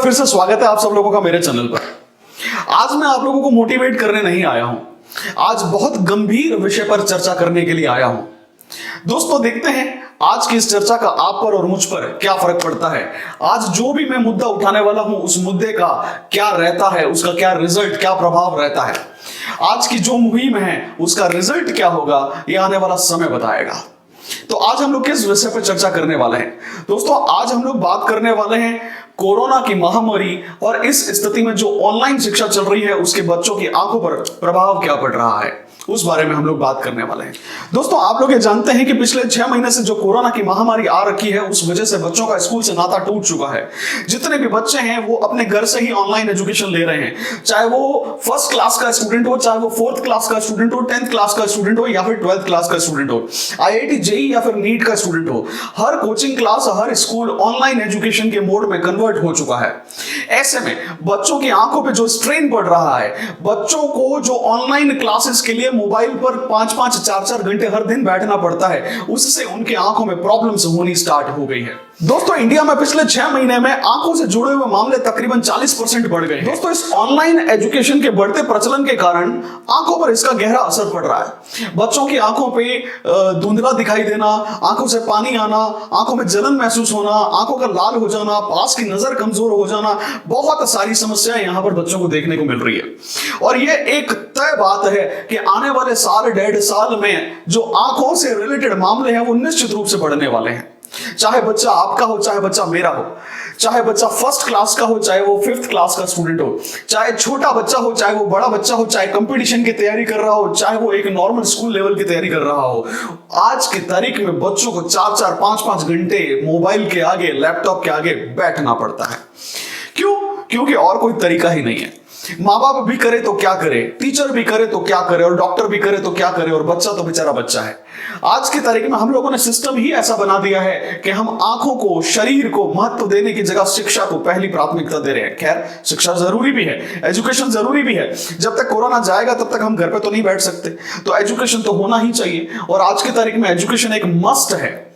फिर से स्वागत है आप सब लोगों का मेरे चैनल पर। आज मैं आप लोगों को मोटिवेट करने नहीं आया हूं, आज बहुत गंभीर विषय पर चर्चा करने के लिए आया हूं। दोस्तों देखते हैं आज की इस चर्चा का आप पर और मुझ पर क्या फर्क पड़ता है। आज जो भी मैं मुद्दा उठाने वाला हूं उस मुद्दे का क्या रहता है, उसका क्या रिजल्ट, क्या प्रभाव रहता है। आज की जो मुहिम है उसका रिजल्ट क्या होगा ये आने वाला समय बताएगा। तो आज हम लोग किस विषय पर चर्चा करने वाले हैं दोस्तों? आज हम लोग बात करने वाले हैं कोरोना की महामारी और इस स्थिति में जो ऑनलाइन शिक्षा चल रही है उसके बच्चों की आंखों पर प्रभाव क्या पड़ रहा है, उस बारे में हम लोग बात करने वाले हैं। दोस्तों आप लोग ये जानते हैं कि पिछले 6 महीने से जो कोरोना की महामारी आ रखी है उस वजह से बच्चों का स्कूल से नाता टूट चुका है। जितने भी बच्चे हैं वो अपने घर से ही ऑनलाइन एजुकेशन ले रहे हैं, चाहे वो फर्स्ट क्लास का स्टूडेंट हो, चाहे वो 4th क्लास का स्टूडेंट हो, 10th क्लास का स्टूडेंट हो या फिर 12th क्लास का स्टूडेंट हो, IIT जेईई या फिर नीट का स्टूडेंट हो। हर कोचिंग क्लास, हर स्कूल ऑनलाइन एजुकेशन के मोड में कन्वर्ट हो चुका है। ऐसे में बच्चों की आंखों पे जो स्ट्रेन पड़ रहा है, बच्चों को जो ऑनलाइन क्लासेस के लिए मोबाइल पर 5-5, 4-4 घंटे हर दिन बैठना पड़ता है, उससे उनके आंखों में प्रॉब्लम्स होनी स्टार्ट हो गई है। दोस्तों इंडिया में पिछले 6 महीने में आंखों से जुड़े हुए मामले तकरीबन 40% बढ़ गए। दोस्तों इस ऑनलाइन एजुकेशन के बढ़ते प्रचलन के कारण आंखों पर इसका गहरा असर पड़ रहा है। बच्चों की आंखों पे धुंधला दिखाई देना, आंखों से पानी आना, आंखों में जलन महसूस होना, आंखों का लाल हो जाना, पास की नजर कमजोर हो जाना, बहुत सारी समस्याएं यहां पर बच्चों को देखने को मिल रही है। और ये एक तय बात है कि आने वाले साल 1.5 साल में जो आंखों से रिलेटेड मामले हैं वो निश्चित रूप से बढ़ने वाले हैं। चाहे बच्चा आपका हो, चाहे बच्चा मेरा हो, चाहे बच्चा फर्स्ट क्लास का हो, चाहे वो 5th क्लास का स्टूडेंट हो, चाहे छोटा बच्चा हो, चाहे वो बड़ा बच्चा हो, चाहे कंपटीशन की तैयारी कर रहा हो, चाहे वो एक नॉर्मल स्कूल लेवल की तैयारी कर रहा हो, आज की तारीख में बच्चों को 4-4, 5-5 घंटे मोबाइल के आगे, लैपटॉप के आगे बैठना पड़ता है। क्यों? क्योंकि और कोई तरीका ही नहीं है। माँ बाप भी करे तो क्या करे, टीचर भी करे तो क्या करे, और डॉक्टर भी करे तो क्या करे, और बच्चा तो बेचारा बच्चा है। आज की तारीख में हम लोगों ने सिस्टम ही ऐसा बना दिया है कि हम आंखों को, शरीर को महत्व देने की जगह शिक्षा को पहली प्राथमिकता दे रहे हैं। खैर शिक्षा जरूरी भी है, एजुकेशन जरूरी भी है। जब तक कोरोना जाएगा तब तक हम घर पे तो नहीं बैठ सकते, तो एजुकेशन तो होना ही चाहिए। और आज की तारीख में एजुकेशन एक मस्ट है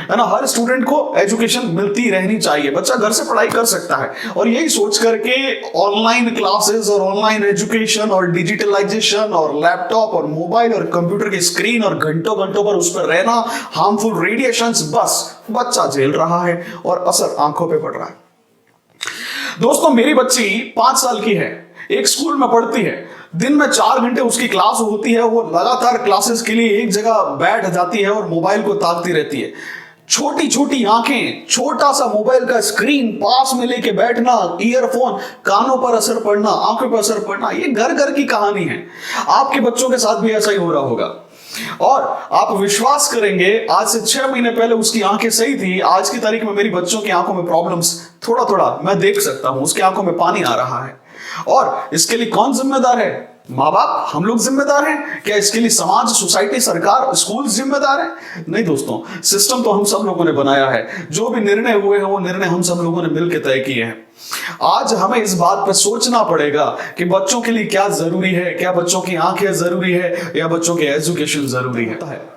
ना। हर स्टूडेंट को एजुकेशन मिलती रहनी चाहिए, बच्चा घर से पढ़ाई कर सकता है। और यही सोच करके ऑनलाइन क्लासेस और ऑनलाइन एजुकेशन और डिजिटलाइजेशन और लैपटॉप और मोबाइल और कंप्यूटर की स्क्रीन और घंटों घंटों पर उस पर रहना, हार्मफुल रेडिएशंस, बस बच्चा झेल रहा है और असर आंखों पे पड़ रहा है। दोस्तों मेरी बच्ची 5 साल की है, एक स्कूल में पढ़ती है। दिन में 4 घंटे उसकी क्लास होती है, वो लगातार क्लासेस के लिए एक जगह बैठ जाती है और मोबाइल को ताकती रहती है। छोटी छोटी आंखें, छोटा सा मोबाइल का स्क्रीन पास में लेके बैठना, ईयरफोन, कानों पर असर पड़ना, आंखों पर असर पड़ना, ये घर घर की कहानी है। आपके बच्चों के साथ भी ऐसा ही हो रहा होगा। और आप विश्वास करेंगे, आज से 6 महीने पहले उसकी आंखें सही थी, आज की तारीख में मेरी बच्चों की आंखों में प्रॉब्लम्स थोड़ा थोड़ा मैं देख सकता हूं। उसकी आंखों में पानी आ रहा है। और इसके लिए कौन जिम्मेदार है? माँ बाप, हम लोग जिम्मेदार हैं क्या? इसके लिए समाज, सोसाइटी, सरकार, स्कूल जिम्मेदार है? नहीं दोस्तों, सिस्टम तो हम सब लोगों ने बनाया है। जो भी निर्णय हुए हैं वो निर्णय हम सब लोगों ने मिलकर तय किए हैं। आज हमें इस बात पर सोचना पड़ेगा कि बच्चों के लिए क्या जरूरी है, क्या बच्चों की आंखें जरूरी है या बच्चों की एजुकेशन जरूरी है।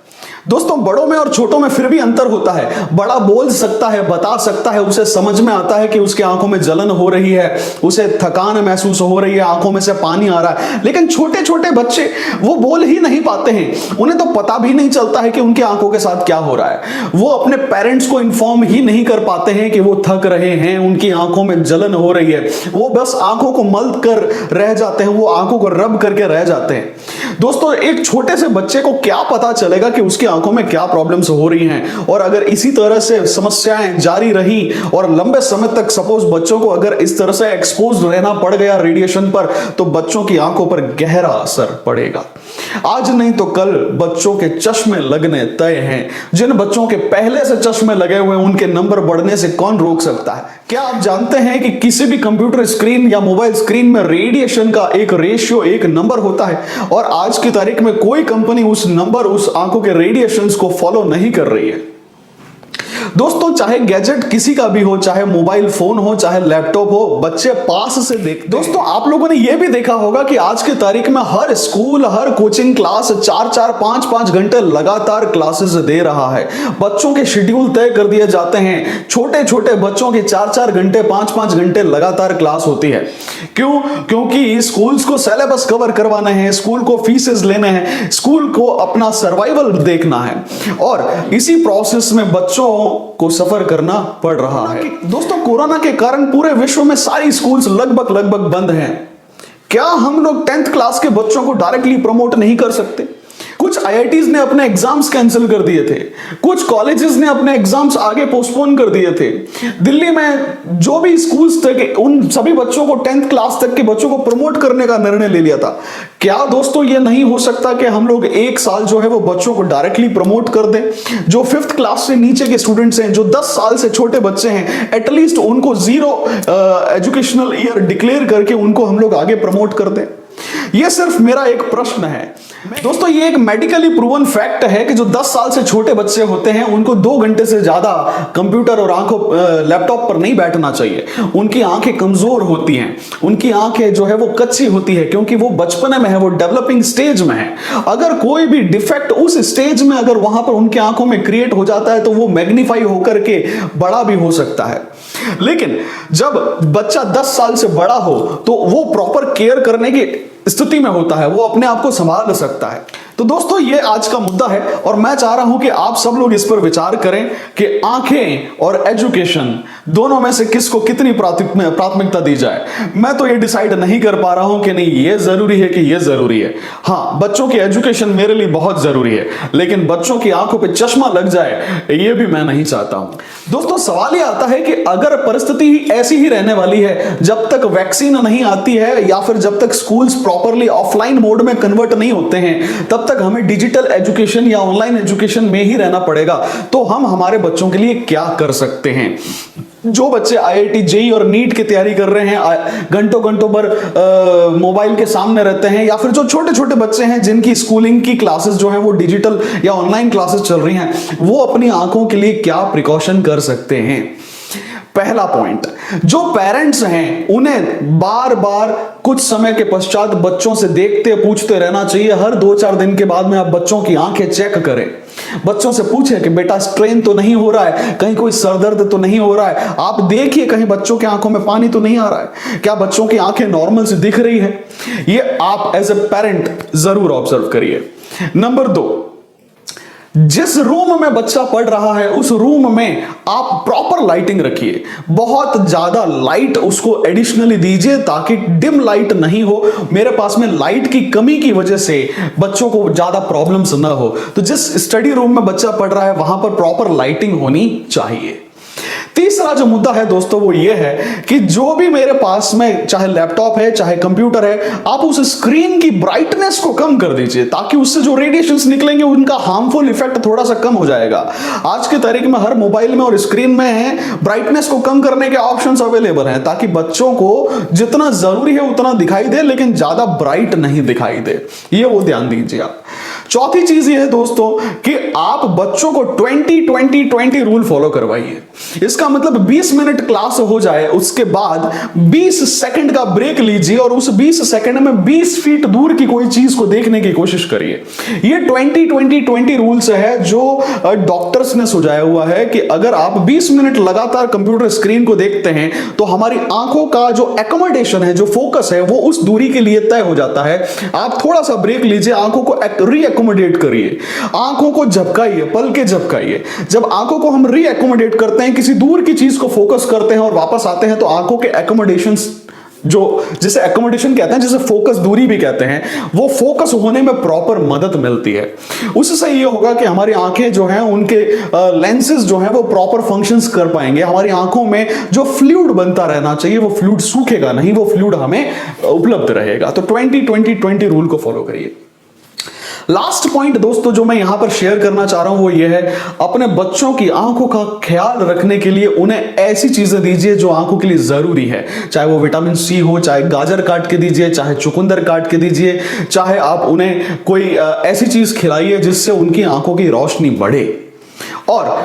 दोस्तों बड़ों में और छोटों में फिर भी अंतर होता है। बड़ा बोल सकता है, बता सकता है, उसे समझ में आता है कि उसकी आंखों में जलन हो रही है, उसे थकान महसूस हो रही है, आंखों में से पानी आ रहा है। लेकिन छोटे छोटे बच्चे वो बोल ही नहीं पाते हैं, उन्हें तो पता भी नहीं चलता है कि उनकी आंखों के साथ क्या हो रहा है। वो अपने पेरेंट्स को इन्फॉर्म ही नहीं कर पाते हैं कि वो थक रहे हैं, उनकी आंखों में जलन हो रही है। वो बस आंखों को मल कर रह जाते हैं, वो आंखों को रब करके रह जाते हैं। दोस्तों एक छोटे से बच्चे को क्या पता चलेगा कि उसकी आंखों में क्या प्रॉब्लम्स हो रही हैं? और अगर इसी तरह से समस्याएं जारी रही और लंबे समय तक सपोज बच्चों को अगर इस तरह से एक्सपोज रहना पड़ गया रेडिएशन पर, तो बच्चों की आंखों पर गहरा असर पड़ेगा। आज नहीं तो कल बच्चों के चश्मे लगने तय हैं। जिन बच्चों के पहले से चश्मे लगे हुए हैं उनके नंबर बढ़ने से कौन रोक सकता है? क्या आप जानते हैं कि किसी भी कंप्यूटर स्क्रीन या मोबाइल स्क्रीन में रेडिएशन का एक रेशियो, एक नंबर होता है, और आज की तारीख में कोई कंपनी उस नंबर, उस आंखों के रेडिएशंस को फॉलो नहीं कर रही है। दोस्तों चाहे गैजेट किसी का भी हो, चाहे मोबाइल फोन हो, चाहे लैपटॉप हो, बच्चे पास से देख। दोस्तों आप लोगों ने यह भी देखा होगा कि आज के तारीख में हर स्कूल, हर कोचिंग क्लास 4-4, 5-5 घंटे लगातार क्लासेस दे रहा है। बच्चों के शेड्यूल तय कर दिए जाते हैं। छोटे छोटे बच्चों के 4-4 घंटे, 5-5 घंटे लगातार क्लास होती है। क्यों? क्योंकि स्कूल्स को सिलेबस कवर करवाना है, स्कूल को फीसेस लेने हैं, स्कूल को अपना सर्वाइवल देखना है, और इसी प्रोसेस में बच्चों को सफर करना पड़ रहा है। दोस्तों कोरोना के कारण पूरे विश्व में सारी स्कूल्स लगभग बंद हैं। क्या हम लोग 10th क्लास के बच्चों को डायरेक्टली प्रमोट नहीं कर सकते? कुछ आईआईटीज ने अपने एग्जाम्स कैंसिल कर दिए थे, कुछ कॉलेजेस ने अपने एग्जाम्स आगे पोस्टपोन कर दिए थे। दिल्ली में जो भी स्कूल्स थे उन सभी बच्चों को 10th क्लास तक के बच्चों को प्रमोट करने का निर्णय ले लिया था। क्या दोस्तों ये नहीं हो सकता कि हम लोग एक साल जो है वो बच्चों को डायरेक्टली प्रमोट कर दें? जो 5th क्लास से नीचे के स्टूडेंट्स हैं, जो 10 साल से छोटे बच्चे हैं, एटलीस्ट उनको 0 एजुकेशनल ईयर डिक्लेयर करके उनको हम लोग आगे प्रमोट कर दें। यह सिर्फ मेरा एक प्रश्न है दोस्तों। ये एक मेडिकली प्रूवन फैक्ट है कि जो 10 साल से छोटे बच्चे होते हैं उनको 2 घंटे से ज्यादा कंप्यूटर और लैपटॉप पर नहीं बैठना चाहिए। उनकी आंखें कमजोर होती हैं, उनकी आंखें जो है वो कच्ची होती है, क्योंकि वो बचपन में है, वो डेवलपिंग स्टेज में है। अगर कोई भी डिफेक्ट उस स्टेज में अगर वहां पर उनकी आंखों में क्रिएट हो जाता है तो वो मैग्नीफाई होकर के बड़ा भी हो सकता है। लेकिन जब बच्चा 10 साल से बड़ा हो तो वो प्रॉपर केयर करने की स्थिति में होता है, वो अपने आप को संभाल सकता है। तो दोस्तों ये आज का मुद्दा है और मैं चाह रहा हूं कि आप सब लोग इस पर विचार करें कि आंखें और एजुकेशन दोनों में से किसको कितनी प्राथमिकता दी जाए। मैं तो ये डिसाइड नहीं कर पा रहा हूं कि नहीं ये जरूरी है कि ये जरूरी है। हाँ, बच्चों की एजुकेशन मेरे लिए बहुत जरूरी है, लेकिन बच्चों की आंखों पे चश्मा लग जाए ये भी मैं नहीं चाहता हूं। दोस्तों सवाल ये आता है कि अगर परिस्थिति ऐसी ही रहने वाली है जब तक वैक्सीन नहीं आती है या फिर जब तक स्कूल्स प्रॉपरली ऑफलाइन मोड में कन्वर्ट नहीं होते हैं तब तक हमें डिजिटल एजुकेशन या ऑनलाइन एजुकेशन में ही रहना पड़ेगा, तो हम हमारे बच्चों के लिए क्या कर सकते हैं? जो बच्चे आईआईटी, जेईई और नीट की तैयारी कर रहे हैं, घंटों पर मोबाइल के सामने रहते हैं, या फिर जो छोटे छोटे बच्चे हैं जिनकी स्कूलिंग की क्लासेस जो हैं वो डिजिटल या ऑनलाइन क्लासेस चल रही हैं, वो अपनी आंखों के लिए क्या प्रिकॉशन कर सकते हैं? पहला पॉइंट, जो पेरेंट्स हैं उन्हें बार बार कुछ समय के पश्चात बच्चों से देखते पूछते रहना चाहिए। हर 2-4 दिन के बाद में आप बच्चों की आंखें चेक करें, बच्चों से पूछें कि बेटा स्ट्रेन तो नहीं हो रहा है, कहीं कोई सरदर्द तो नहीं हो रहा है। आप देखिए कहीं बच्चों की आंखों में पानी तो नहीं आ रहा है, क्या बच्चों की आंखें नॉर्मल से दिख रही है? ये आप एज ए पेरेंट जरूर ऑब्जर्व करिए। नंबर 2, जिस रूम में बच्चा पढ़ रहा है उस रूम में आप प्रॉपर लाइटिंग रखिए। बहुत ज्यादा लाइट उसको एडिशनली दीजिए ताकि डिम लाइट नहीं हो। मेरे पास में लाइट की कमी की वजह से बच्चों को ज्यादा प्रॉब्लम्स ना हो, तो जिस स्टडी रूम में बच्चा पढ़ रहा है वहां पर प्रॉपर लाइटिंग होनी चाहिए। तीसरा जो मुद्दा है दोस्तों वो ये है कि जो भी मेरे पास में चाहे लैपटॉप है चाहे कंप्यूटर है, आप उस स्क्रीन की ब्राइटनेस को कम कर दीजिए ताकि उससे जो रेडिएशंस निकलेंगे उनका हार्मफुल इफेक्ट थोड़ा सा कम हो जाएगा। आज के तारीख में हर मोबाइल में और स्क्रीन में है ब्राइटनेस को कम करने के ऑप्शंस अवेलेबल हैं ताकि बच्चों को जितना जरूरी है उतना दिखाई दे, लेकिन ज्यादा ब्राइट नहीं दिखाई दे। ये वो ध्यान दीजिए आप। चौथी चीज ये है दोस्तों कि आप बच्चों को 20-20-20 रूल फॉलो करवाइए। इसका मतलब 20 मिनट क्लास हो जाए, उसके बाद 20 सेकंड का ब्रेक लीजिए और उस 20 सेकंड में 20 फीट दूर की कोई चीज को देखने की कोशिश करिए। ये 20-20-20 रूल्स है जो डॉक्टर्स ने सुझाया हुआ है कि अगर आप 20 मिनट लगातार कंप्यूटर स्क्रीन को देखते हैं तो हमारी आंखों का जो एकोमोडेशन है, जो फोकस है, वो उस दूरी के लिए तय हो जाता है। आप थोड़ा सा ब्रेक लीजिए, आंखों को रीएकोमोडेट करिए, आंखों को झपकाइए, पलके झपकाइए। जब आंखों को हम रीएकोमोडेट करते हैं, किसी दूर की चीज को फोकस करते हैं और वापस आते हैं, तो आंखों के एकोमोडेशंस जो जिसे एकोमोडेशन कहते हैं, जिसे फोकस दूरी भी कहते हैं, वो फोकस होने में प्रॉपर मदद मिलती है। उससे ये होगा कि हमारी आंखें जो हैं उनके लेंसेज जो हैं वो प्रॉपर फंक्शंस कर पाएंगे। हमारी आंखों में जो फ्लूइड बनता रहना चाहिए वो फ्लूइड सूखेगा नहीं, वो फ्लूइड हमें उपलब्ध रहेगा। तो 20-20-20 रूल को फॉलो करिए। लास्ट पॉइंट दोस्तों जो मैं यहां पर शेयर करना चाह रहा हूं वो ये है, अपने बच्चों की आंखों का ख्याल रखने के लिए उन्हें ऐसी चीजें दीजिए जो आंखों के लिए जरूरी है। चाहे वो विटामिन सी हो, चाहे गाजर काट के दीजिए, चाहे चुकंदर काट के दीजिए, चाहे आप उन्हें कोई ऐसी चीज खिलाइए जिससे उनकी आंखों की रोशनी बढ़े। और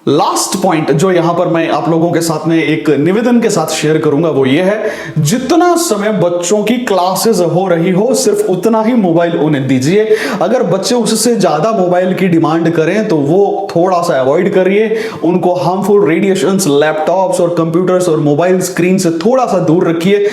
लास्ट पॉइंट जो यहां पर मैं आप लोगों के साथ में एक निवेदन के साथ शेयर करूंगा वो ये है, जितना समय बच्चों की क्लासेस हो रही हो सिर्फ उतना ही मोबाइल उन्हें दीजिए। अगर बच्चे उससे ज्यादा मोबाइल की डिमांड करें तो वो थोड़ा सा अवॉइड करिए, उनको हार्मफुल रेडिएशंस, लैपटॉप्स और कंप्यूटर्स और मोबाइल स्क्रीन से थोड़ा सा दूर रखिए।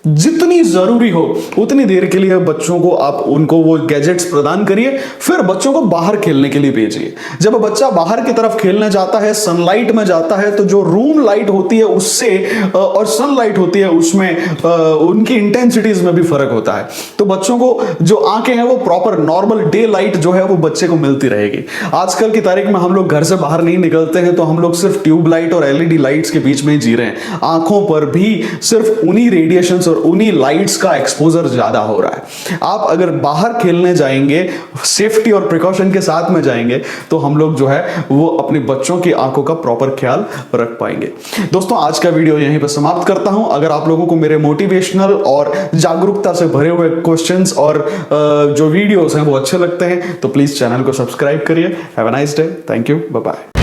जितनी जरूरी हो उतनी देर के लिए बच्चों को आप उनको वो गैजेट्स प्रदान करिए, फिर बच्चों को बाहर खेलने के लिए भेजिए। जब बच्चा बाहर की तरफ खेलने जाता है, सनलाइट में जाता है, तो जो रूम लाइट होती है उससे और सनलाइट होती है उसमें उनकी इंटेंसिटीज में भी फर्क होता है। तो बच्चों को जो आंखें हैं वो प्रॉपर नॉर्मल डे लाइट जो है वो बच्चे को मिलती रहेगी। आजकल की तारीख में हम लोग घर से बाहर नहीं निकलते हैं तो हम लोग सिर्फ ट्यूब लाइट और एलईडी लाइट्स के बीच में ही जी रहे हैं। आंखों पर भी सिर्फ उन्हीं रेडिएशंस और उन्हीं लाइट्स का एक्सपोजर ज्यादा हो रहा है। आप अगर बाहर खेलने जाएंगे, सेफ्टी और प्रिकॉशन के साथ में जाएंगे, तो हम लोग जो है वो अपने बच्चों की आंखों का प्रॉपर ख्याल रख पाएंगे। दोस्तों आज का वीडियो यहीं पर समाप्त करता हूं। अगर आप लोगों को मेरे मोटिवेशनल और जागरूकता से भरे हुए क्वेश्चंस और जो वीडियोस हैं वो अच्छे लगते हैं तो प्लीज चैनल को सब्सक्राइब करिए। Have a nice day. Thank you. Bye bye.